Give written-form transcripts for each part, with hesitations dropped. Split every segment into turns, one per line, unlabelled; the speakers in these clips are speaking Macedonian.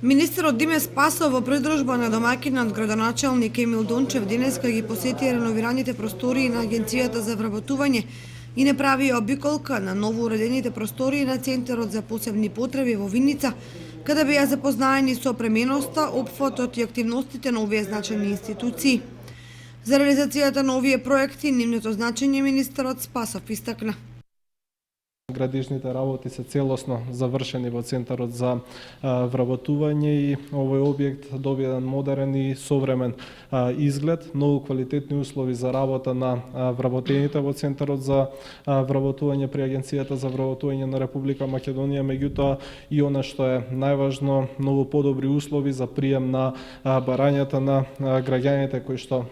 Министерот Диме Спасов во придружба на домаќинот градоначалник Емил Дончев денеска ги посети реновираните простории на Агенцијата за вработување и направи обиколка на ново уредените простории на Центарот за посебни потреби во Виница, каде беа запознаени со пременоста, опфатот и активностите на овие значајни институции. За реализацијата на овие проекти, нивното значење министерот Спасов истакна.
Градежните работи се целосно завршени во Центарот за вработување и овој објект доби еден модерен и современ изглед, многу квалитетни услови за работа на вработените во Центарот за вработување при Агенцијата за вработување на Република Македонија, меѓутоа и она што е најважно, многу подобри услови за прием на барањата на граѓаните кои што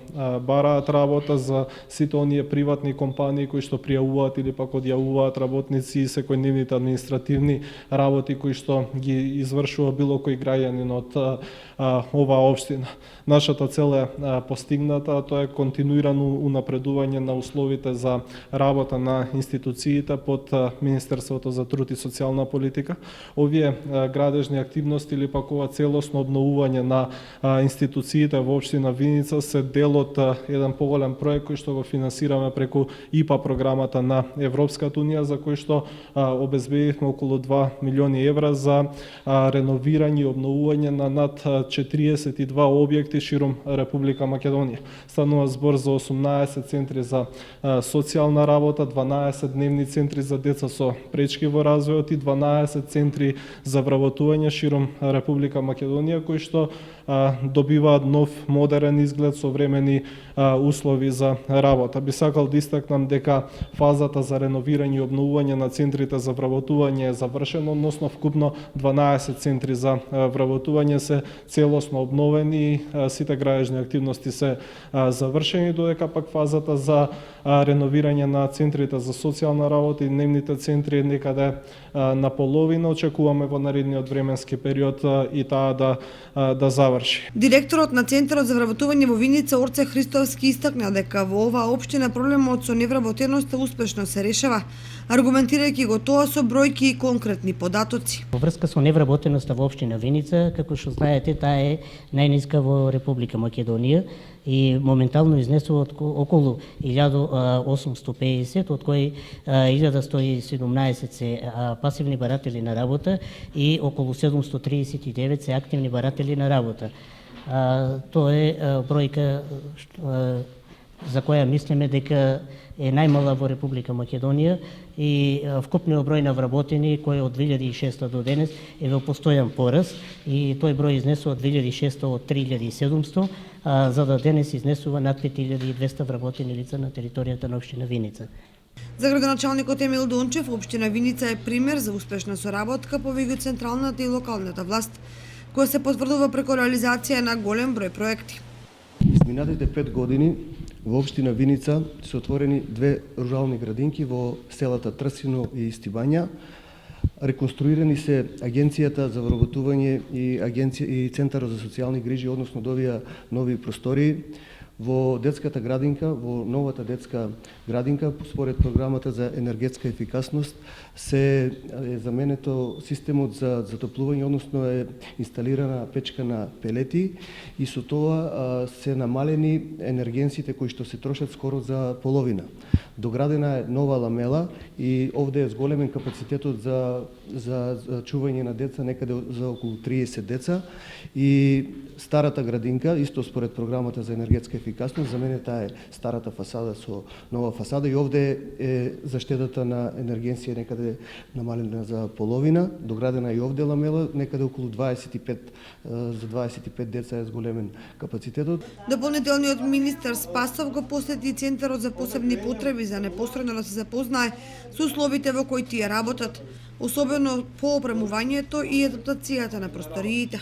бараат работа, за сите оние приватни компании кои што пријавуваат или пак одјавуваат работници и секојдневните административни работи кои што ги извршува било кој граѓанин од оваа општина. Нашата цел е постигната, тоа е континуирано унапредување на условите за работа на институциите под Министерството за труд и социјална политика. Овие градежни активности или пак ова целосно обновување на институциите во општина Виница се дел од еден поголем проект кој што го финансираме преку ИПА програмата на Европската унија, за кој што обезбедивме околу 2 милиони евра за реновирање и обновување на над 42 објекти широм Република Македонија. Станува збор за 18 центри за социјална работа, 12 дневни центри за деца со пречки во развојот и 12 центри за вработување широм Република Македонија, кои што добиваат нов модерен изглед, современи услови за работа. Би сакал да истакнам дека фазата за реновирање и обновување на центрите за вработување е завршена, односно вкупно 12 центри за вработување се целосно обновени, сите градежни активности се завршени, додека пак фазата за реновирање на центрите за социјална работа и дневните центри некаде на половина. Очекуваме во наредниот временски период и таа да заврши.
Директорот на Центарот за вработување во Виница Орце Христовски истакна дека во оваа општина проблемот со невработеноста успешно се решава, аргументирајќи го тоа со бројки и конкретни податоци.
Во врска со невработеноста во општина Виница, како што знаете, таа е најниска во Република Македонија и моментално изнесува околу 1850, од кои 1117 се пасивни баратели на работа и околу 739 се активни баратели на работа. Тоа е бројка за која мислиме дека е најмала во Република Македонија и вкупниот број на вработени кој од 2600 до денес е во постојан пораст и тој број изнесува од 2600 од 3700, за да денес изнесува над 5200 вработени лица на територијата на општина Виница.
За градоначалникот Емил Дончев, општина Виница е пример за успешна соработка помеѓу централната и локалната власт, која се потврдува преку реализација на голем број проекти.
Изминатите 5 години во општина Виница се отворени 2 рурални градинки во селата Трсино и Стибања. Реконструирани се Агенцијата за вработување и Центарот за социјални грижи, односно добија нови простории. Во детската градинка, во новата детска градинка, според програмата за енергетска ефикасност, се е заменето системот за затоплување, односно е инсталирана печка на пелети и со тоа се намалени енергенците кои што се трошат скоро за половина. Доградена е нова ламела и овде е зголемен капацитетот за чување на деца, некаде за околу 30 деца, и старата градинка, исто според програмата за енергетска ефикасност, заменета е старата фасада со нова фасада и овде е заштедата на енергенција некаде намалена за половина. Доградена и овде ламела, некаде околу 25 за 25 деца е зголемен капацитетот.
Дополнителниот министер Спасов го посети Центарот за посебни потреби за непосредно да се запознае со условите во кои тие работат, особено по опремувањето и адаптацијата на просториите.